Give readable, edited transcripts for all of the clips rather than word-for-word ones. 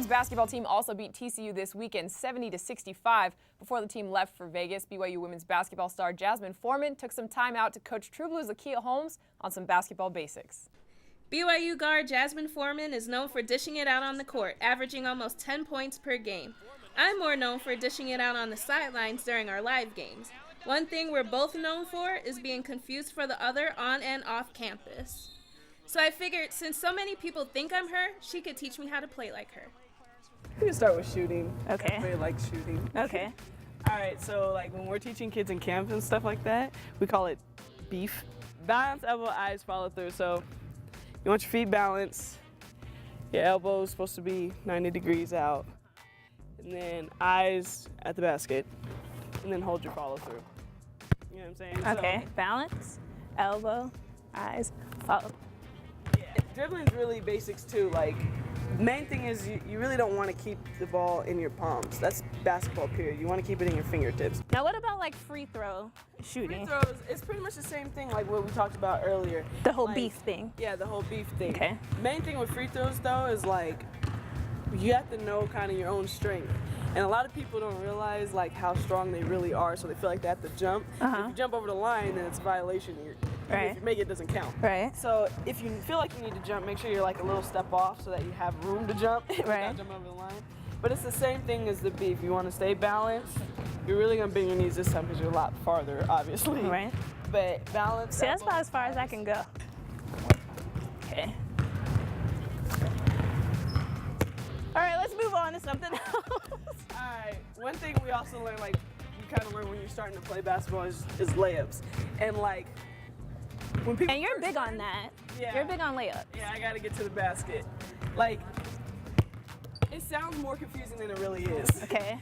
women's basketball team also beat TCU this weekend 70-65 before the team left for Vegas. BYU women's basketball star Jazmine Foreman took some time out to coach True Blue's Lakia Holmes on some basketball basics. BYU guard Jazmine Foreman is known for dishing it out on the court, averaging almost 10 points per game. I'm more known for dishing it out on the sidelines during our live games. One thing we're both known for is being confused for the other on and off campus. So I figured since so many people think I'm her, she could teach me how to play like her. We can start with shooting. Okay. Everybody likes shooting. Okay. All right, so like when we're teaching kids in camps and stuff like that, we call it beef. Balance, elbow, eyes, follow through. So you want your feet balanced. Your elbow's supposed to be 90 degrees out. And then eyes at the basket. And then hold your follow through. You know what I'm saying? Okay. Balance, elbow, eyes, follow. Dribbling's really basics too. Like, main thing is you really don't want to keep the ball in your palms. That's basketball period. You want to keep it in your fingertips. Now what about like free throw shooting? Free throws, it's pretty much the same thing like what we talked about earlier. The whole like, beef thing. Yeah, the whole beef thing. Okay. Main thing with free throws though is like, you have to know kind of your own strength. And a lot of people don't realize like how strong they really are, so they feel like they have to jump. If you jump over the line, then it's a violation. If you make it, it doesn't count. Right. So if you feel like you need to jump, make sure you're like a little step off so that you have room to jump without jumping over the line. But it's the same thing as the beef. You want to stay balanced. You're really gonna bend your knees this time because you're a lot farther, obviously. Right. But balance. See, that's about as far as I can go. Okay. All right, let's move on to something else. All right. One thing we also learn, like you kind of learn when you're starting to play basketball, is layups. And like when people. And you're big on that. Yeah. You're big on layups. Yeah, I gotta get to the basket. Like, it sounds more confusing than it really is. Okay.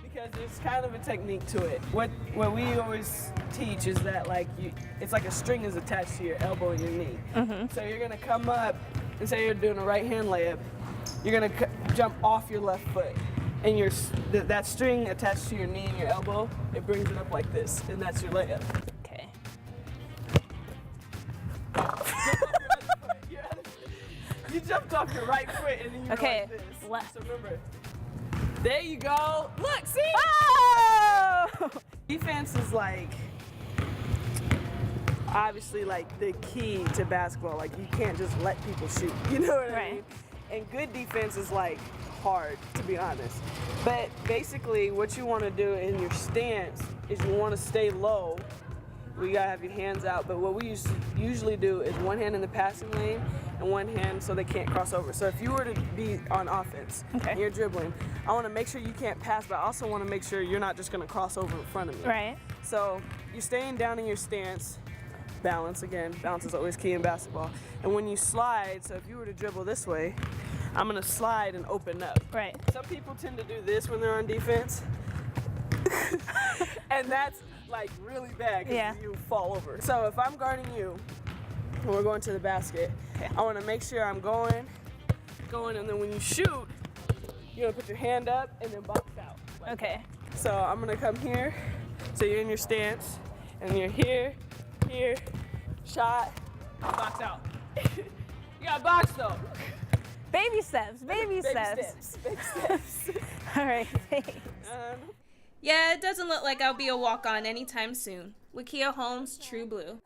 Because there's kind of a technique to it. What we always teach is that like it's like a string is attached to your elbow and your knee. So you're gonna come up and say you're doing a right hand layup. You're gonna jump off your left foot, and that string attached to your knee and your elbow, it brings it up like this, and that's your layup. Okay. You jumped off your right foot and then you were like this. Left. So remember, there you go. Look, see? Oh! Defense is like, obviously like the key to basketball. Like you can't just let people shoot, you know what I mean? And good defense is like hard, to be honest. But basically what you want to do in your stance is you want to stay low. We gotta have your hands out, but what we usually do is one hand in the passing lane and one hand so they can't cross over. So if you were to be on offense and you're dribbling, I want to make sure you can't pass, but I also want to make sure you're not just gonna cross over in front of me. Right. So you're staying down in your stance. Balance again. Balance is always key in basketball. And when you slide, so if you were to dribble this way, I'm gonna slide and open up. Right. Some people tend to do this when they're on defense, and that's like really bad because you fall over. So if I'm guarding you and we're going to the basket, I want to make sure I'm going, and then when you shoot, you're gonna put your hand up and then box out. Like that. So I'm gonna come here, so you're in your stance, and you're here, shot, box out. You got box though. Baby steps, baby steps. Baby steps. All right, thanks. Yeah, it doesn't look like I'll be a walk-on anytime soon. Lakia Holmes, True Blue.